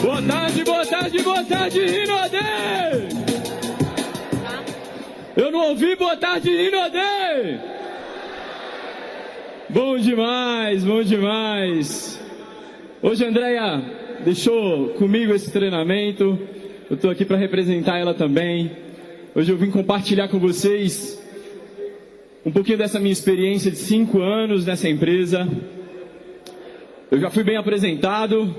Boa tarde, boa tarde, boa tarde, Rinodê! Eu não ouvi boa tarde, Rinodê! Bom demais, bom demais. Hoje a Andréia deixou comigo esse treinamento. Eu estou aqui para representar ela também. Hoje eu vim compartilhar com vocês um pouquinho dessa minha experiência de 5 anos nessa empresa. Eu já fui bem apresentado.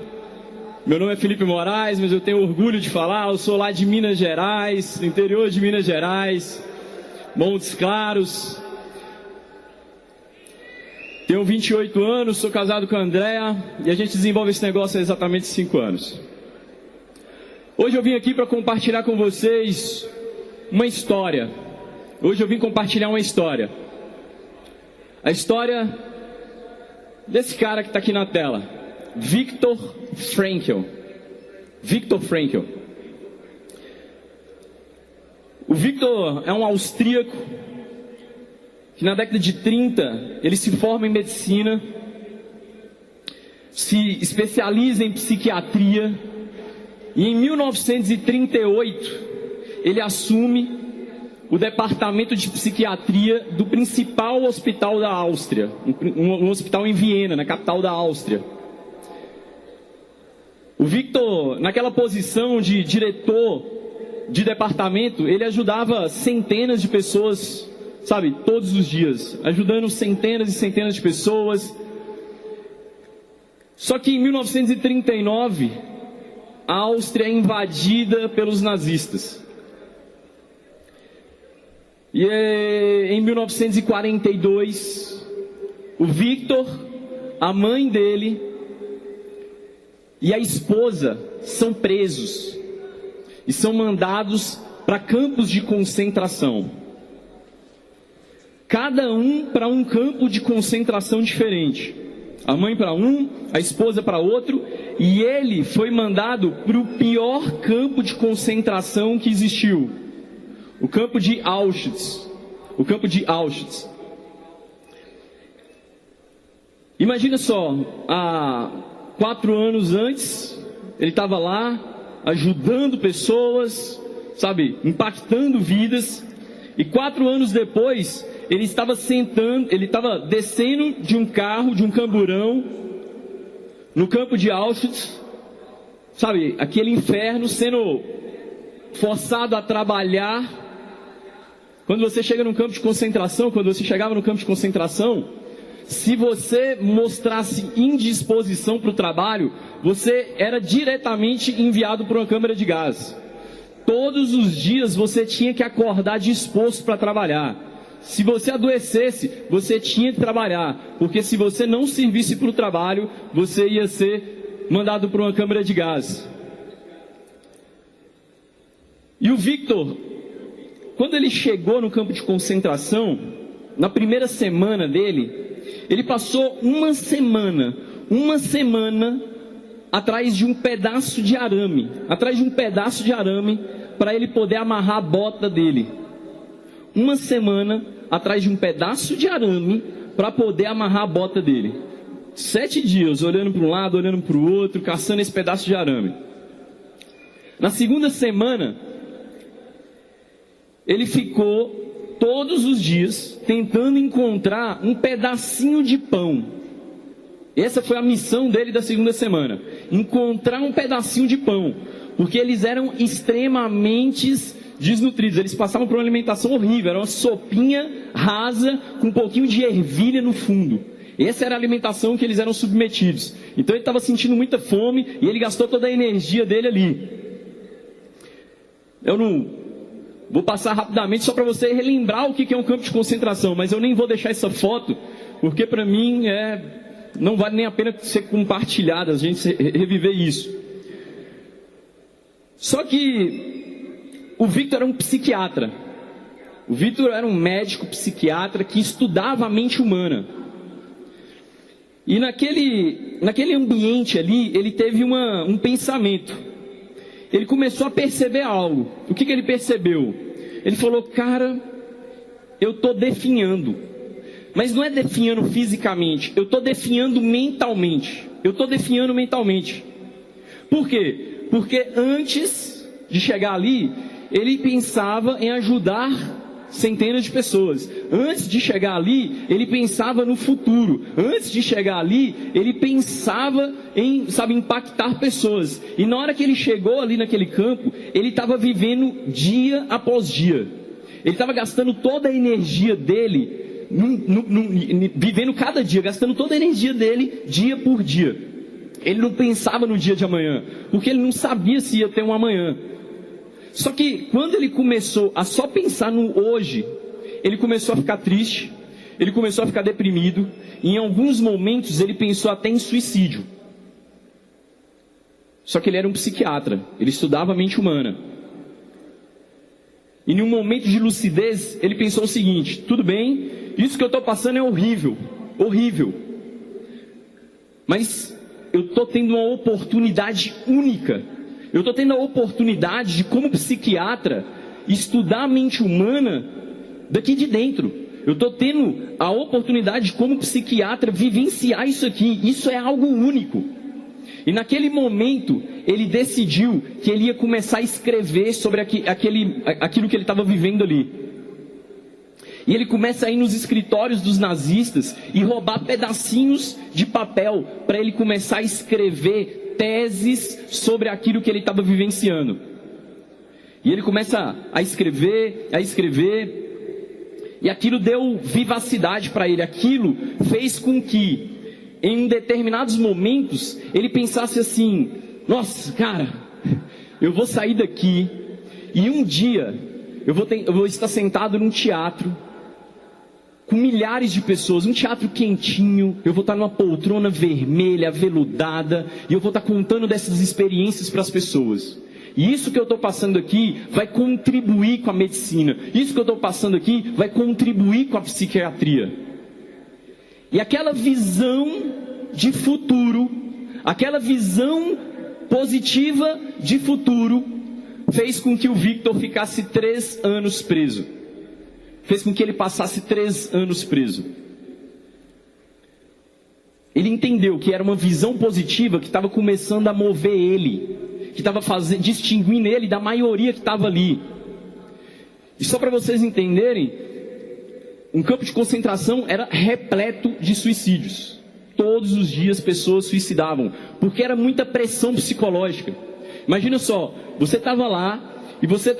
Meu nome é Felipe Moraes, mas eu tenho orgulho de falar. Eu sou lá de Minas Gerais, do interior de Minas Gerais, Montes Claros. Tenho 28 anos, sou casado com a Andréia e a gente desenvolve esse negócio há exatamente 5 anos. Hoje eu vim aqui para compartilhar com vocês uma história. Hoje eu vim compartilhar uma história. A história desse cara que está aqui na tela, Viktor Frankl. Viktor Frankl. O Viktor é um austríaco que na década de 30 ele se forma em medicina, se especializa em psiquiatria e em 1938 ele assume o departamento de psiquiatria do principal hospital da Áustria, um hospital em Viena, na capital da Áustria. O Viktor, naquela posição de diretor de departamento, ele ajudava centenas de pessoas, sabe, todos os dias, ajudando centenas e centenas de pessoas. Só que em 1939, a Áustria é invadida pelos nazistas. E em 1942, o Viktor, a mãe dele e a esposa são presos e são mandados para campos de concentração. Cada um para um campo de concentração diferente. A mãe para um, a esposa para outro, e ele foi mandado para o pior campo de concentração que existiu. O campo de Auschwitz. O campo de Auschwitz. Imagina só, há 4 anos antes, ele estava lá, ajudando pessoas, sabe, impactando vidas. E 4 anos depois, ele estava descendo de um carro, de um camburão, no campo de Auschwitz, sabe, aquele inferno, sendo forçado a trabalhar. Quando você chega num campo de concentração, quando você chegava no campo de concentração, se você mostrasse indisposição para o trabalho, você era diretamente enviado para uma câmara de gás. Todos os dias você tinha que acordar disposto para trabalhar. Se você adoecesse, você tinha que trabalhar, porque se você não servisse para o trabalho, você ia ser mandado para uma câmara de gás. E o Viktor, quando ele chegou no campo de concentração, na primeira semana dele, ele passou uma semana atrás de um pedaço de arame, para ele poder amarrar a bota dele. Uma semana atrás de um pedaço de arame para poder amarrar a bota dele. 7 dias olhando para um lado, olhando para o outro, caçando esse pedaço de arame. Na segunda semana, ele ficou todos os dias tentando encontrar um pedacinho de pão. Essa foi a missão dele da segunda semana. Encontrar um pedacinho de pão. Porque eles eram extremamente desnutridos. Eles passavam por uma alimentação horrível. Era uma sopinha rasa com um pouquinho de ervilha no fundo. Essa era a alimentação que eles eram submetidos. Então ele estava sentindo muita fome e ele gastou toda a energia dele ali. Eu não vou passar rapidamente só para você relembrar o que é um campo de concentração, mas eu nem vou deixar essa foto, porque para mim não vale nem a pena ser compartilhada, a gente reviver isso. Só que o Viktor era um psiquiatra. O Viktor era um médico psiquiatra que estudava a mente humana. E naquele ambiente ali, ele teve um pensamento. Ele começou a perceber algo. O que ele percebeu? Ele falou, cara, eu estou definhando. Mas não é definhando fisicamente, eu estou definhando mentalmente. Por quê? Porque antes de chegar ali, ele pensava em ajudar centenas de pessoas. Antes de chegar ali, ele pensava no futuro. Antes de chegar ali, ele pensava em, impactar pessoas. E na hora que ele chegou ali naquele campo, ele estava vivendo dia após dia. Ele estava gastando toda a energia dele, vivendo cada dia, gastando toda a energia dele, dia por dia. Ele não pensava no dia de amanhã, porque ele não sabia se ia ter um amanhã. Só que quando ele começou a só pensar no hoje, ele começou a ficar triste, ele começou a ficar deprimido, e em alguns momentos ele pensou até em suicídio. Só que ele era um psiquiatra, ele estudava a mente humana. E em um momento de lucidez, ele pensou o seguinte: tudo bem, isso que eu estou passando é horrível, horrível. Mas eu estou tendo uma oportunidade única. Eu estou tendo a oportunidade de, como psiquiatra, estudar a mente humana daqui de dentro. Eu estou tendo a oportunidade de, como psiquiatra, vivenciar isso aqui. Isso é algo único. E naquele momento, ele decidiu que ele ia começar a escrever sobre aquilo que ele estava vivendo ali. E ele começa a ir nos escritórios dos nazistas e roubar pedacinhos de papel para ele começar a escrever teses sobre aquilo que ele estava vivenciando. E ele começa a escrever, e aquilo deu vivacidade para ele. Aquilo fez com que, em determinados momentos, ele pensasse assim: nossa, cara, eu vou sair daqui, e um dia eu vou estar sentado num teatro com milhares de pessoas, um teatro quentinho, eu vou estar numa poltrona vermelha, aveludada, e eu vou estar contando dessas experiências para as pessoas. E isso que eu estou passando aqui vai contribuir com a medicina. Isso que eu estou passando aqui vai contribuir com a psiquiatria. E aquela visão de futuro, aquela visão positiva de futuro, fez com que o Victor ficasse 3 anos preso. Fez com que ele passasse 3 anos preso. Ele entendeu que era uma visão positiva que estava começando a mover ele, que estava distinguindo ele da maioria que estava ali. E só para vocês entenderem, um campo de concentração era repleto de suicídios. Todos os dias pessoas suicidavam, porque era muita pressão psicológica. Imagina só, você estava lá e você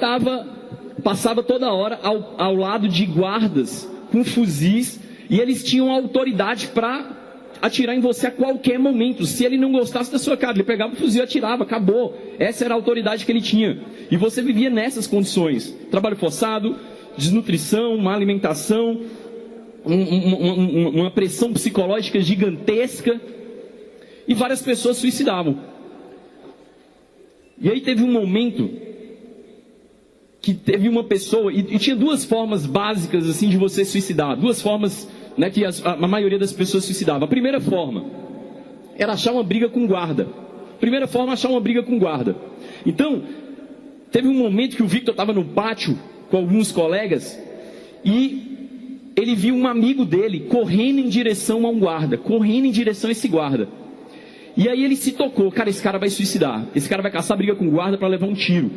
passava toda hora ao lado de guardas com fuzis, e eles tinham autoridade para atirar em você a qualquer momento. Se ele não gostasse da sua cara, ele pegava o fuzil e atirava, acabou. Essa era a autoridade que ele tinha. E você vivia nessas condições: trabalho forçado, desnutrição, má alimentação, uma pressão psicológica gigantesca, e várias pessoas suicidavam. E aí teve um momento que teve uma pessoa, e tinha 2 formas básicas assim de você suicidar, 2 formas, né, que a maioria das pessoas suicidavam. A primeira forma era achar uma briga com guarda. Então, teve um momento que o Victor estava no pátio com alguns colegas, e ele viu um amigo dele correndo em direção a um guarda, correndo em direção a esse guarda. E aí ele se tocou: cara, esse cara vai suicidar, esse cara vai caçar briga com guarda para levar um tiro.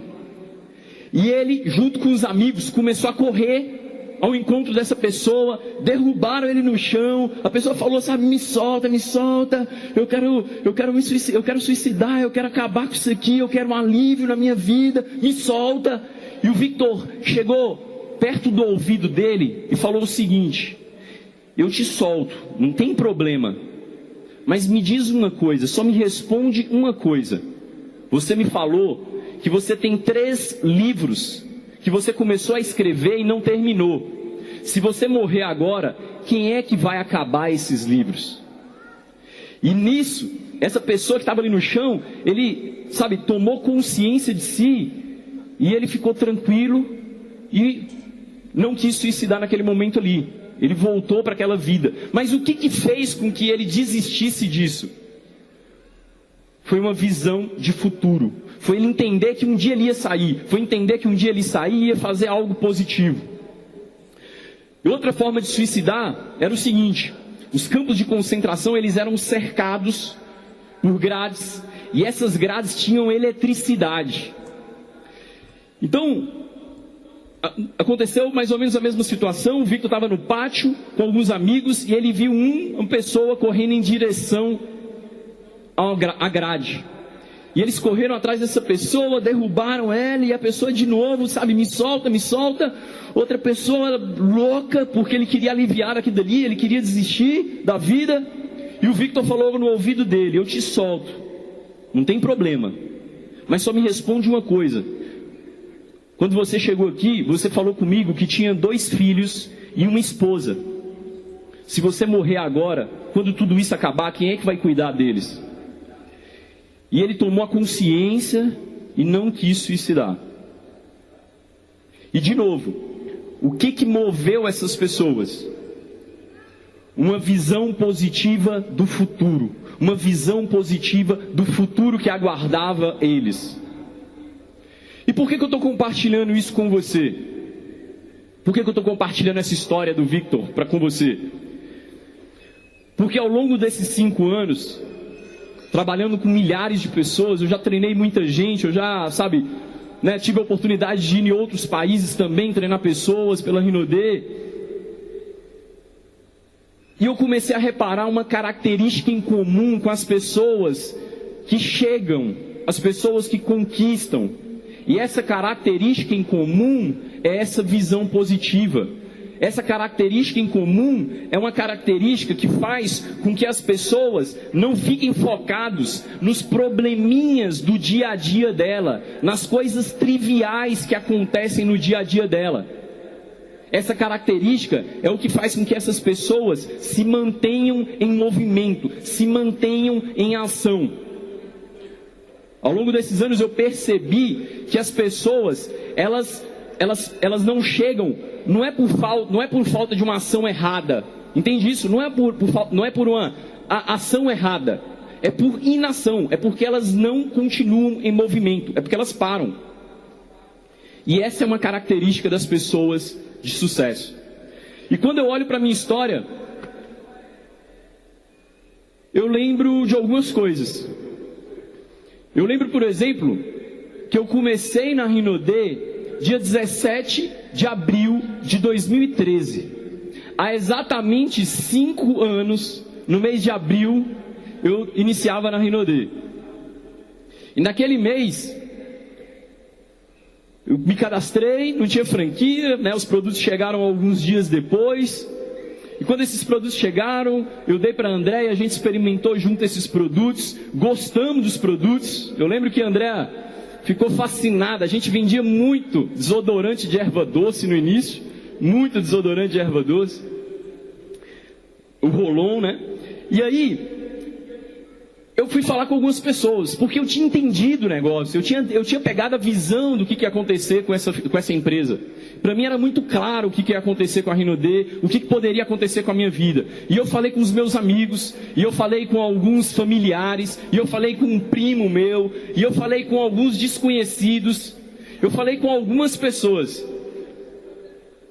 E ele, junto com os amigos, começou a correr ao encontro dessa pessoa, derrubaram ele no chão. A pessoa falou: sabe, me solta, eu quero suicidar, eu quero acabar com isso aqui, eu quero um alívio na minha vida, me solta. E o Victor chegou perto do ouvido dele e falou o seguinte: eu te solto, não tem problema, mas me diz uma coisa, só me responde uma coisa. Você me falou que você tem 3 livros que você começou a escrever e não terminou. Se você morrer agora, quem é que vai acabar esses livros? E nisso, essa pessoa que estava ali no chão, ele, tomou consciência de si, e ele ficou tranquilo e não quis suicidar naquele momento ali. Ele voltou para aquela vida. Mas o que fez com que ele desistisse disso? Foi uma visão de futuro. Foi ele entender que um dia ele ia sair. Foi entender que um dia ele sair e ia fazer algo positivo. E outra forma de suicidar era o seguinte: os campos de concentração, eles eram cercados por grades, e essas grades tinham eletricidade. Então, aconteceu mais ou menos a mesma situação. O Victor estava no pátio com alguns amigos e ele viu uma pessoa correndo em direção à grade. E eles correram atrás dessa pessoa, derrubaram ela, e a pessoa de novo, sabe, me solta, me solta. Outra pessoa louca, porque ele queria aliviar aquilo dali, ele queria desistir da vida. E o Victor falou no ouvido dele: eu te solto, não tem problema, mas só me responde uma coisa. Quando você chegou aqui, você falou comigo que tinha 2 filhos e uma esposa. Se você morrer agora, quando tudo isso acabar, quem é que vai cuidar deles? E ele tomou a consciência e não quis suicidar. E de novo, o que moveu essas pessoas? Uma visão positiva do futuro. Uma visão positiva do futuro que aguardava eles. E por que eu estou compartilhando isso com você? Por que eu estou compartilhando essa história do Victor com você? Porque ao longo desses 5 anos, trabalhando com milhares de pessoas, eu já treinei muita gente, eu já, sabe, né, tive a oportunidade de ir em outros países também, treinar pessoas pela Rinode. E eu comecei a reparar uma característica em comum com as pessoas que chegam, as pessoas que conquistam. E essa característica em comum é essa visão positiva. Essa característica em comum é uma característica que faz com que as pessoas não fiquem focados nos probleminhas do dia a dia dela, nas coisas triviais que acontecem no dia a dia dela. Essa característica é o que faz com que essas pessoas se mantenham em movimento, se mantenham em ação. Ao longo desses anos eu percebi que as pessoas, elas não chegam, não é por falta de uma ação errada. Entende isso? Não é por uma ação errada. É por inação. É porque elas não continuam em movimento. É porque elas param. E essa é uma característica das pessoas de sucesso. E quando eu olho para a minha história, eu lembro de algumas coisas. Eu lembro, por exemplo, que eu comecei na Rinode dia 17 de abril de 2013. Há exatamente 5 anos, no mês de abril, eu iniciava na Rinode. E naquele mês, eu me cadastrei, não tinha franquia, né? Os produtos chegaram alguns dias depois. E quando esses produtos chegaram, eu dei para a Andréia, a gente experimentou junto esses produtos, gostamos dos produtos. Eu lembro que a Andréia ficou fascinada. A gente vendia muito desodorante de erva doce no início, muito desodorante de erva doce, o Rolon, né? E aí eu fui falar com algumas pessoas, porque eu tinha entendido o negócio, eu tinha pegado a visão do que ia acontecer com essa empresa. Para mim era muito claro o que ia acontecer com a Rinode, o que poderia acontecer com a minha vida. E eu falei com os meus amigos, e eu falei com alguns familiares, e eu falei com um primo meu, e eu falei com alguns desconhecidos, eu falei com algumas pessoas.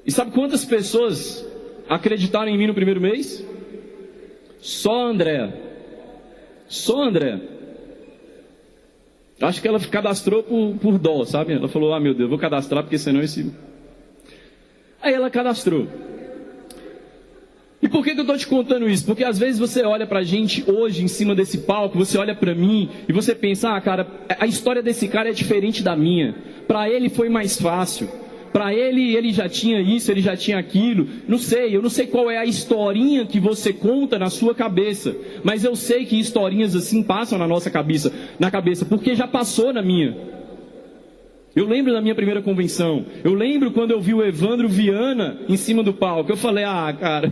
E sabe quantas pessoas acreditaram em mim no primeiro mês? Só a Andréia. Só a Andréia. Acho que ela cadastrou por dó, sabe? Ela falou: ah, meu Deus, vou cadastrar porque senão esse... Aí ela cadastrou. E por que eu estou te contando isso? Porque às vezes você olha pra gente hoje em cima desse palco, você olha pra mim e você pensa: ah, cara, a história desse cara é diferente da minha. Pra ele foi mais fácil. Para ele já tinha isso, ele já tinha aquilo. Não sei, eu não sei qual é a historinha que você conta na sua cabeça. Mas eu sei que historinhas assim passam na nossa cabeça, porque já passou na minha. Eu lembro da minha primeira convenção. Eu lembro quando eu vi o Evandro Viana em cima do palco. Eu falei: ah, cara,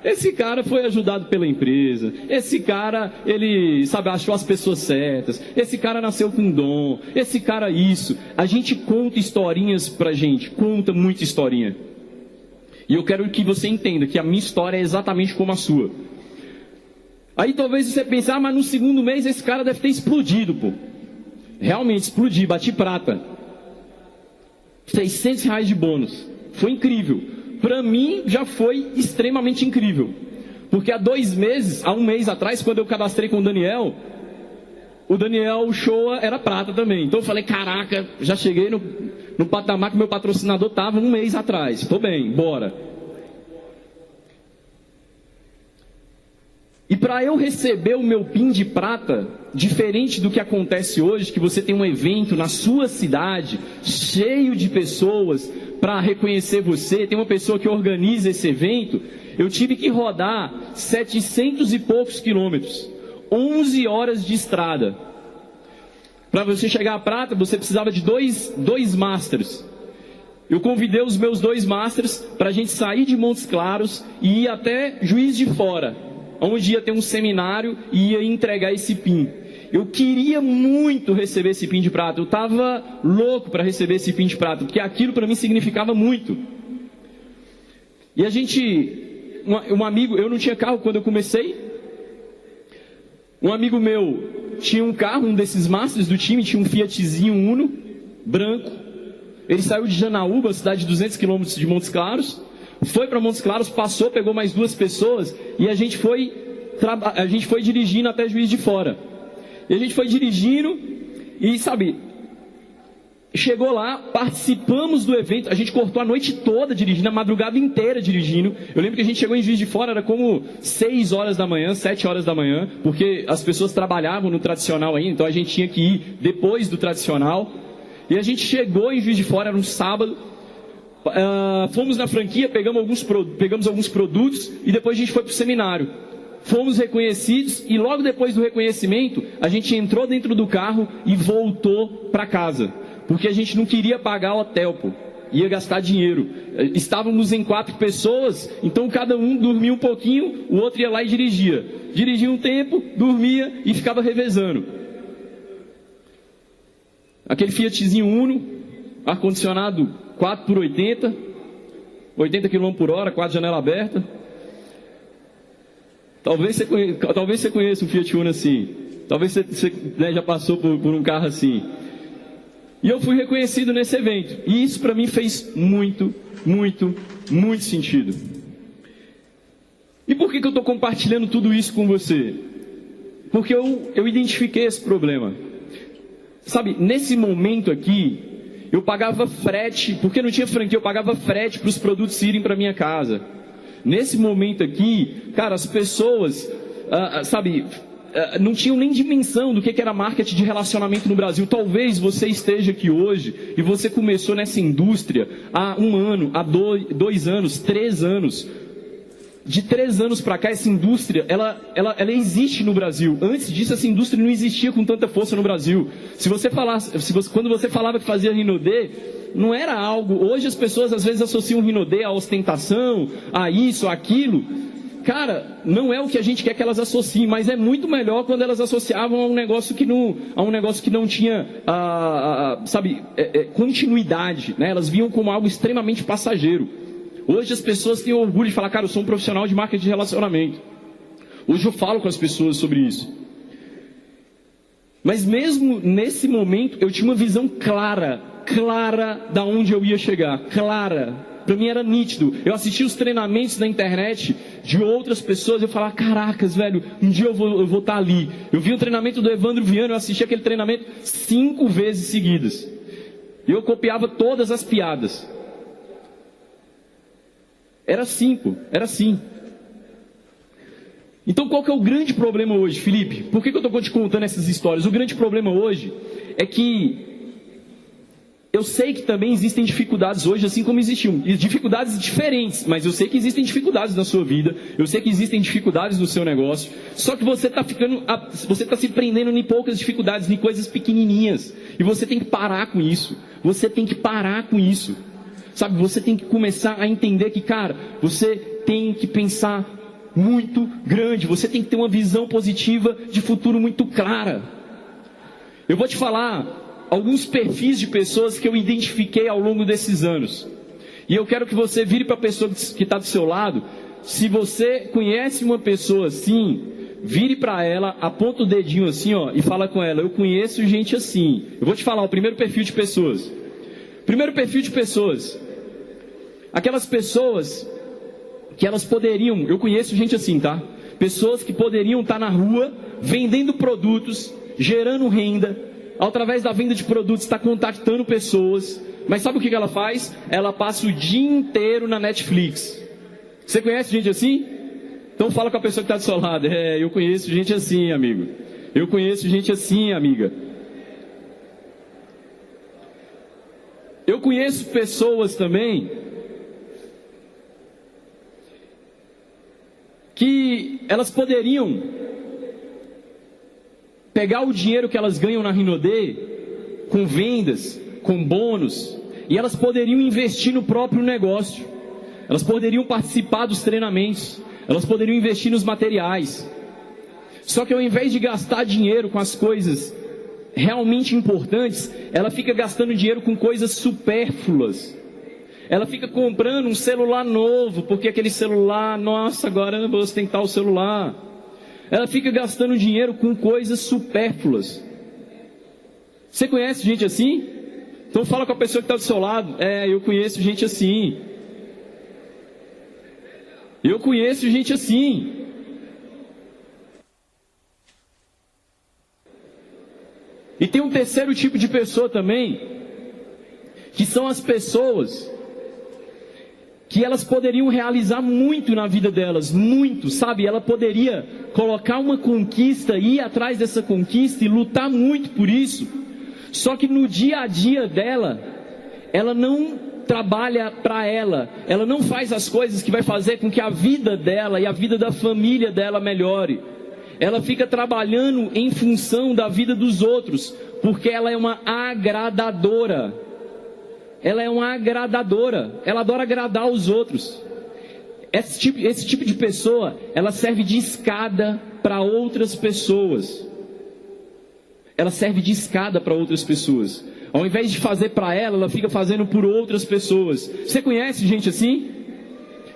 esse cara foi ajudado pela empresa. Esse cara, ele, sabe, achou as pessoas certas. Esse cara nasceu com dom. Esse cara isso. A gente conta historinhas pra gente. Conta muita historinha. E eu quero que você entenda que a minha história é exatamente como a sua. Aí talvez você pense: ah, mas no segundo mês esse cara deve ter explodido, pô. Realmente explodi, bati prata. R$600 de bônus. Foi incrível. Para mim já foi extremamente incrível. Porque há 2 meses, há 1 mês atrás, quando eu cadastrei com o Daniel, o Daniel Shoa era prata também. Então eu falei, caraca, já cheguei no patamar que meu patrocinador estava um mês atrás. Tô bem, bora. E para eu receber o meu PIN de prata, diferente do que acontece hoje, que você tem um evento na sua cidade, cheio de pessoas para reconhecer você, tem uma pessoa que organiza esse evento, eu tive que rodar 700 e poucos quilômetros, 11 horas de estrada. Para você chegar à prata, você precisava de dois masters. Eu convidei os meus 2 masters para a gente sair de Montes Claros e ir até Juiz de Fora, onde ia ter um seminário e ia entregar esse PIN. Eu queria muito receber esse PIN de prata. Eu estava louco para receber esse PIN de prata, porque aquilo para mim significava muito. E a gente... Um amigo, eu não tinha carro quando eu comecei. Um amigo meu tinha um carro, um desses masters do time, tinha um Fiatzinho Uno, branco. Ele saiu de Janaúba, cidade de 200 quilômetros de Montes Claros. Foi para Montes Claros, passou, pegou mais 2 pessoas e a gente foi dirigindo até Juiz de Fora. E a gente foi dirigindo e, sabe, chegou lá, participamos do evento, a gente cortou a noite toda dirigindo, a madrugada inteira dirigindo. Eu lembro que a gente chegou em Juiz de Fora, era como 6 horas da manhã, 7 horas da manhã, porque as pessoas trabalhavam no tradicional ainda, então a gente tinha que ir depois do tradicional. E a gente chegou em Juiz de Fora, era um sábado, fomos na franquia, pegamos alguns produtos e depois a gente foi para o seminário. Fomos reconhecidos e logo depois do reconhecimento, a gente entrou dentro do carro e voltou para casa. Porque a gente não queria pagar o hotel, pô. Ia gastar dinheiro. Estávamos em 4 pessoas, então cada um dormia um pouquinho, o outro ia lá e dirigia. Dirigia um tempo, dormia e ficava revezando. Aquele Fiatzinho Uno, ar-condicionado 4x80, 80 km por hora, 4 janela aberta. Talvez você conheça um Fiat Uno assim. Talvez você já passou por um carro assim. E eu fui reconhecido nesse evento. E isso para mim fez muito, muito, muito sentido. E por que eu estou compartilhando tudo isso com você? Porque eu identifiquei esse problema. Sabe, nesse momento aqui, eu pagava frete, porque não tinha franquia, eu pagava frete para os produtos irem para minha casa. Nesse momento aqui, cara, as pessoas, não tinham nem dimensão do que era marketing de relacionamento no Brasil. Talvez você esteja aqui hoje e você começou nessa indústria há 1 ano, há 2 anos, 3 anos. De 3 anos para cá, essa indústria, ela existe no Brasil. Antes disso, essa indústria não existia com tanta força no Brasil. Quando você falava que fazia Rinodê, não era algo... Hoje as pessoas às vezes associam Rinodê à ostentação, a isso, a aquilo. Cara, não é o que a gente quer que elas associem, mas é muito melhor quando elas associavam a um negócio que não tinha, continuidade, né? Elas viam como algo extremamente passageiro. Hoje as pessoas têm orgulho de falar, cara, eu sou um profissional de marketing de relacionamento. Hoje eu falo com as pessoas sobre isso. Mas mesmo nesse momento, eu tinha uma visão clara da onde eu ia chegar, clara. Para mim era nítido. Eu assistia os treinamentos na internet de outras pessoas, eu falava, caracas, velho, um dia eu vou estar ali. Eu vi o treinamento do Evandro Viana, eu assisti aquele treinamento 5 vezes seguidas. E eu copiava todas as piadas. Era assim, pô, era assim. Então qual que é o grande problema hoje, Felipe? Por que eu estou te contando essas histórias? O grande problema hoje é que eu sei que também existem dificuldades hoje, assim como existiam. Dificuldades diferentes, mas eu sei que existem dificuldades na sua vida. Eu sei que existem dificuldades no seu negócio. Só que você está se prendendo em poucas dificuldades, em coisas pequenininhas. E você tem que parar com isso. Você tem que parar com isso. Sabe, você tem que começar a entender que, cara, você tem que pensar muito grande. Você tem que ter uma visão positiva de futuro muito clara. Eu vou te falar alguns perfis de pessoas que eu identifiquei ao longo desses anos. E eu quero que você vire para a pessoa que está do seu lado. Se você conhece uma pessoa assim, vire para ela, aponta o dedinho assim, ó, e fala com ela, eu conheço gente assim. Eu vou te falar o primeiro perfil de pessoas. Primeiro perfil de pessoas. Aquelas pessoas que elas poderiam, eu conheço gente assim, tá? Pessoas que poderiam estar na rua vendendo produtos gerando renda, através da venda de produtos está contactando pessoas, mas sabe o que ela faz? Ela passa o dia inteiro na Netflix. Você conhece gente assim? Então fala com a pessoa que está do seu lado. Eu conheço gente assim, amigo. Eu conheço gente assim, amiga. Eu conheço pessoas também que elas poderiam pegar o dinheiro que elas ganham na Rinode com vendas, com bônus, e elas poderiam investir no próprio negócio. Elas poderiam participar dos treinamentos, elas poderiam investir nos materiais. Só que ao invés de gastar dinheiro com as coisas realmente importantes, ela fica gastando dinheiro com coisas supérfluas. Ela fica comprando um celular novo, porque aquele celular, nossa, agora eu vou ostentar o celular. Ela fica gastando dinheiro com coisas supérfluas. Você conhece gente assim? Então fala com a pessoa que está do seu lado. Eu conheço gente assim. Eu conheço gente assim. E tem um terceiro tipo de pessoa também, que são as pessoas que elas poderiam realizar muito na vida delas, muito, sabe? Ela poderia colocar uma conquista, ir atrás dessa conquista e lutar muito por isso. Só que no dia a dia dela, ela não trabalha para ela não faz as coisas que vai fazer com que a vida dela e a vida da família dela melhore. Ela fica trabalhando em função da vida dos outros, porque ela é uma agradadora. Ela é uma agradadora, ela adora agradar os outros. Esse tipo de pessoa, ela serve de escada para outras pessoas. Ela serve de escada para outras pessoas. Ao invés de fazer para ela, ela fica fazendo por outras pessoas. Você conhece gente assim?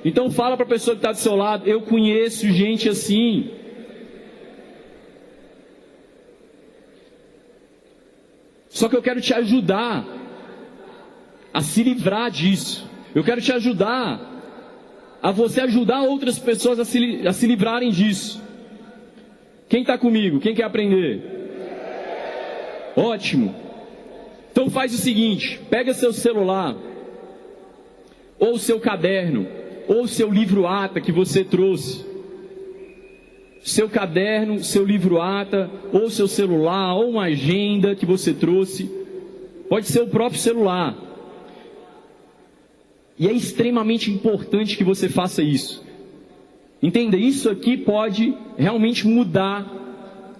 Então fala para a pessoa que está do seu lado, eu conheço gente assim. Só que eu quero te ajudar a se livrar disso. Eu quero te ajudar a você ajudar outras pessoas a se livrarem disso. Quem está comigo? Quem quer aprender? Ótimo. Então faz o seguinte, pega seu celular, ou seu caderno, ou seu livro ata que você trouxe. Seu caderno, seu livro ata, ou seu celular, ou uma agenda que você trouxe. Pode ser o próprio celular. E é extremamente importante que você faça isso. Entenda, isso aqui pode realmente mudar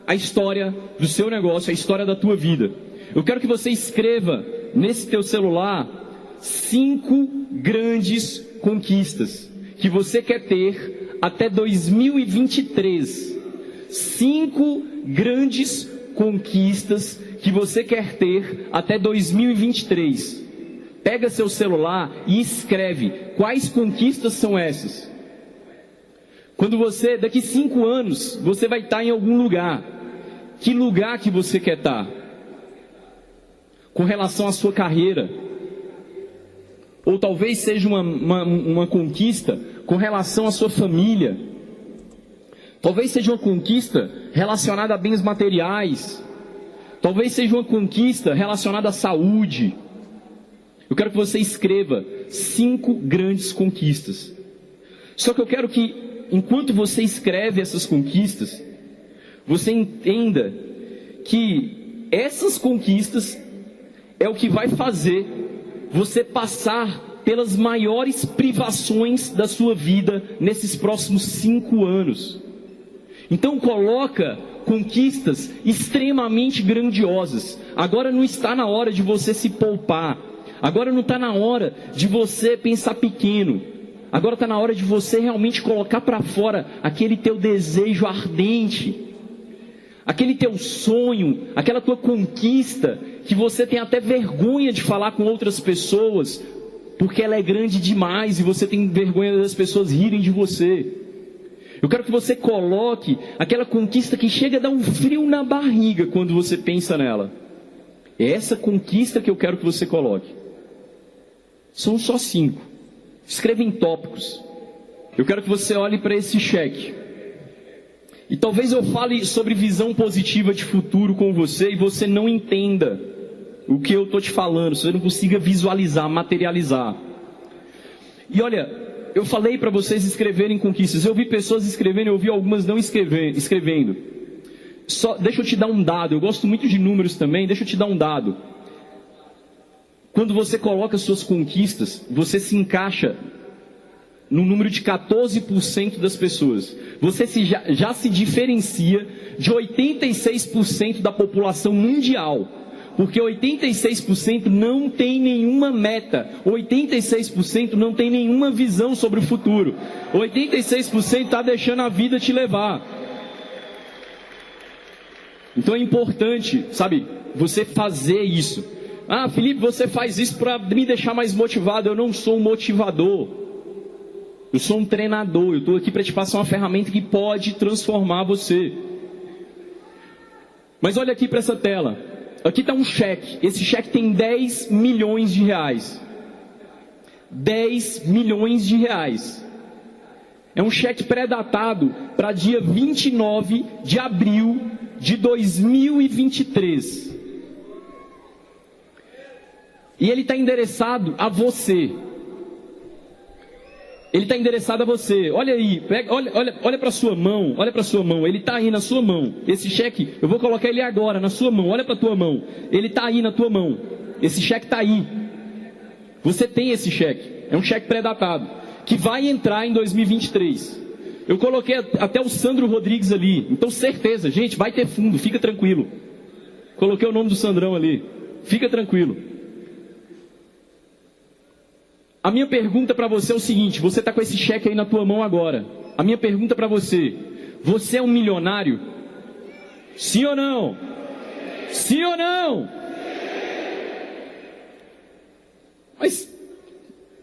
a história do seu negócio, a história da tua vida. Eu quero que você escreva nesse teu celular 5 grandes conquistas que você quer ter até 2023. 5 grandes conquistas que você quer ter até 2023. Pega seu celular e escreve quais conquistas são essas. Quando você, daqui 5 anos, você vai estar em algum lugar. Que lugar que você quer estar? Com relação à sua carreira. Ou talvez seja uma conquista com relação à sua família. Talvez seja uma conquista relacionada a bens materiais. Talvez seja uma conquista relacionada à saúde. Eu quero que você escreva 5 grandes conquistas. Só que eu quero que, enquanto você escreve essas conquistas, você entenda que essas conquistas é o que vai fazer você passar pelas maiores privações da sua vida nesses próximos 5 anos. Então coloca conquistas extremamente grandiosas. Agora não está na hora de você se poupar. Agora não está na hora de você pensar pequeno. Agora está na hora de você realmente colocar para fora aquele teu desejo ardente, aquele teu sonho, aquela tua conquista, que você tem até vergonha de falar com outras pessoas, porque ela é grande demais e você tem vergonha das pessoas rirem de você. Eu quero que você coloque aquela conquista que chega a dar um frio na barriga quando você pensa nela. É essa conquista que eu quero que você coloque. São só 5. Escreva em tópicos. Eu quero que você olhe para esse cheque E talvez eu fale sobre visão positiva de futuro com você e você não entenda o que eu estou te falando, você não consiga visualizar, materializar. E olha, eu falei para vocês escreverem conquistas, eu vi pessoas escrevendo, eu vi algumas não escrevendo. Deixa eu te dar um dado, eu gosto muito de números também, deixa eu te dar um dado. Quando você coloca suas conquistas, você se encaixa no número de 14% das pessoas. Você já se diferencia de 86% da população mundial. Porque 86% não tem nenhuma meta. 86% não tem nenhuma visão sobre o futuro. 86% está deixando a vida te levar. Então é importante, sabe, você fazer isso. Ah, Felipe, você faz isso para me deixar mais motivado. Eu não sou um motivador. Eu sou um treinador, eu estou aqui para te passar uma ferramenta que pode transformar você. Mas olha aqui para essa tela. Aqui está um cheque. Esse cheque tem 10 milhões de reais. 10 milhões de reais. É um cheque pré-datado para dia 29 de abril de 2023. E ele está endereçado a você. Ele está endereçado a você. Olha aí, olha para a sua mão. Olha para a sua mão. Ele está aí na sua mão. Esse cheque, eu vou colocar ele agora na sua mão. Olha para a tua mão. Ele está aí na tua mão. Esse cheque está aí. Você tem esse cheque. É um cheque pré-datado que vai entrar em 2023. Eu coloquei até o Sandro Rodrigues ali. Então certeza, gente, vai ter fundo. Fica tranquilo. Coloquei o nome do Sandrão ali. Fica tranquilo. A minha pergunta para você é o seguinte, você está com esse cheque aí na tua mão agora. A minha pergunta para você, você é um milionário? Sim ou não? Sim ou não? Mas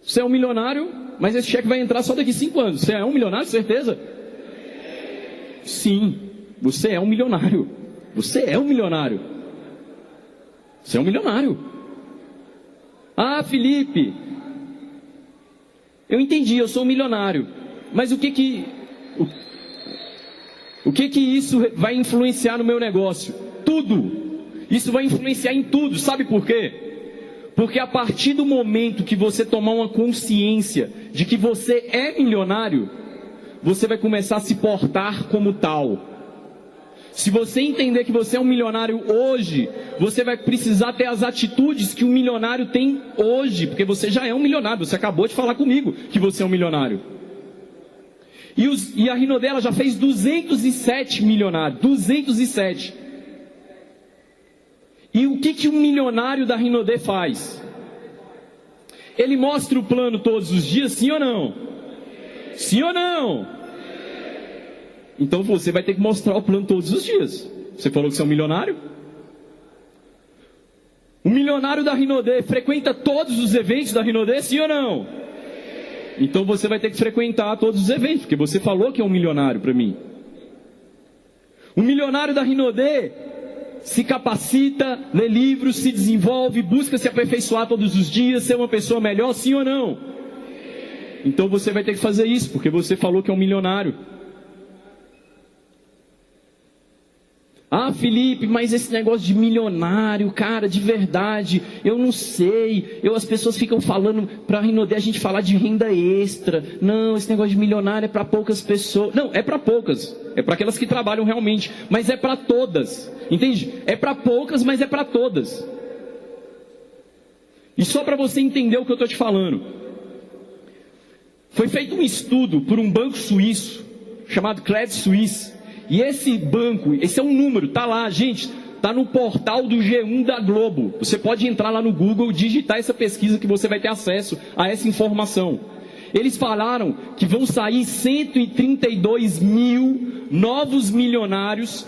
você é um milionário, mas esse cheque vai entrar só daqui 5 anos. Você é um milionário, certeza? Sim, você é um milionário. Você é um milionário. Você é um milionário. Ah, Felipe, eu entendi, eu sou um milionário, mas o que isso vai influenciar no meu negócio? Tudo. Isso vai influenciar em tudo, sabe por quê? Porque a partir do momento que você tomar uma consciência de que você é milionário, você vai começar a se portar como tal. Se você entender que você é um milionário hoje, você vai precisar ter as atitudes que um milionário tem hoje, porque você já é um milionário, você acabou de falar comigo que você é um milionário. E a Rinode já fez 207 milionários, 207. E o que um milionário da Rinode faz? Ele mostra o plano todos os dias, sim ou não? Sim ou não? Então você vai ter que mostrar o plano todos os dias. Você falou que você é um milionário? O milionário da Rinode frequenta todos os eventos da Rinode, sim ou não? Então você vai ter que frequentar todos os eventos, porque você falou que é um milionário para mim. O milionário da Rinode se capacita, lê livros, se desenvolve, busca se aperfeiçoar todos os dias, ser uma pessoa melhor, sim ou não? Então você vai ter que fazer isso, porque você falou que é um milionário. Ah, Felipe, mas esse negócio de milionário, cara, de verdade, eu não sei. As pessoas ficam falando para a Rinode a gente falar de renda extra. Não, esse negócio de milionário é para poucas pessoas. Não, é para poucas. É para aquelas que trabalham realmente. Mas é para todas. Entende? É para poucas, mas é para todas. E só para você entender o que eu estou te falando. Foi feito um estudo por um banco suíço, chamado Credit Suisse. E esse banco, esse é um número, tá lá, gente, tá no portal do G1 da Globo. Você pode entrar lá no Google, digitar essa pesquisa que você vai ter acesso a essa informação. Eles falaram que vão sair 132 mil novos milionários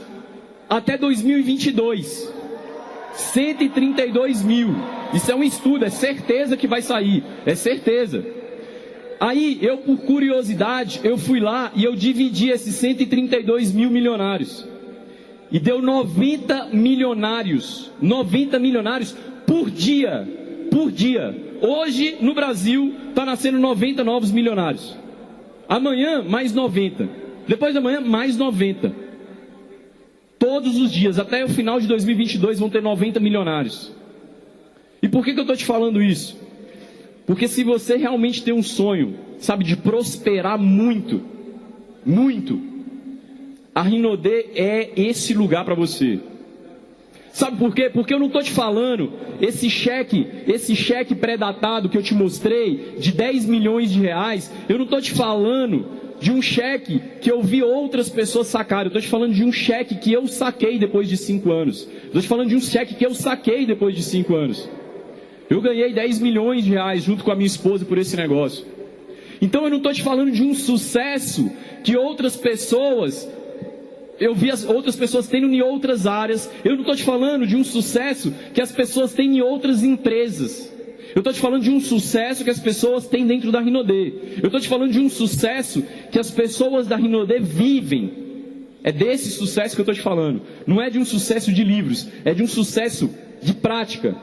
até 2022. 132 mil. Isso é um estudo, é certeza que vai sair, é certeza. Aí, eu por curiosidade, eu fui lá e eu dividi esses 132 mil milionários. E deu 90 milionários. 90 milionários por dia. Por dia. Hoje, no Brasil, está nascendo 90 novos milionários. Amanhã, mais 90. Depois da manhã, mais 90. Todos os dias, até o final de 2022, vão ter 90 milionários. E por que eu estou te falando isso? Porque se você realmente tem um sonho, sabe, de prosperar muito, muito, a Rinode é esse lugar para você. Sabe por quê? Porque eu não estou te falando, esse cheque pré-datado que eu te mostrei, de 10 milhões de reais, eu não estou te falando de um cheque que eu vi outras pessoas sacarem, eu estou te falando de um cheque que eu saquei depois de 5 anos. Estou te falando de um cheque que eu saquei depois de 5 anos. Eu ganhei 10 milhões de reais junto com a minha esposa por esse negócio. Então eu não estou te falando de um sucesso que outras pessoas... eu vi as outras pessoas tendo em outras áreas. Eu não estou te falando de um sucesso que as pessoas têm em outras empresas. Eu estou te falando de um sucesso que as pessoas têm dentro da Rinode. Eu estou te falando de um sucesso que as pessoas da Rinode vivem. É desse sucesso que eu estou te falando. Não é de um sucesso de livros, é de um sucesso de prática.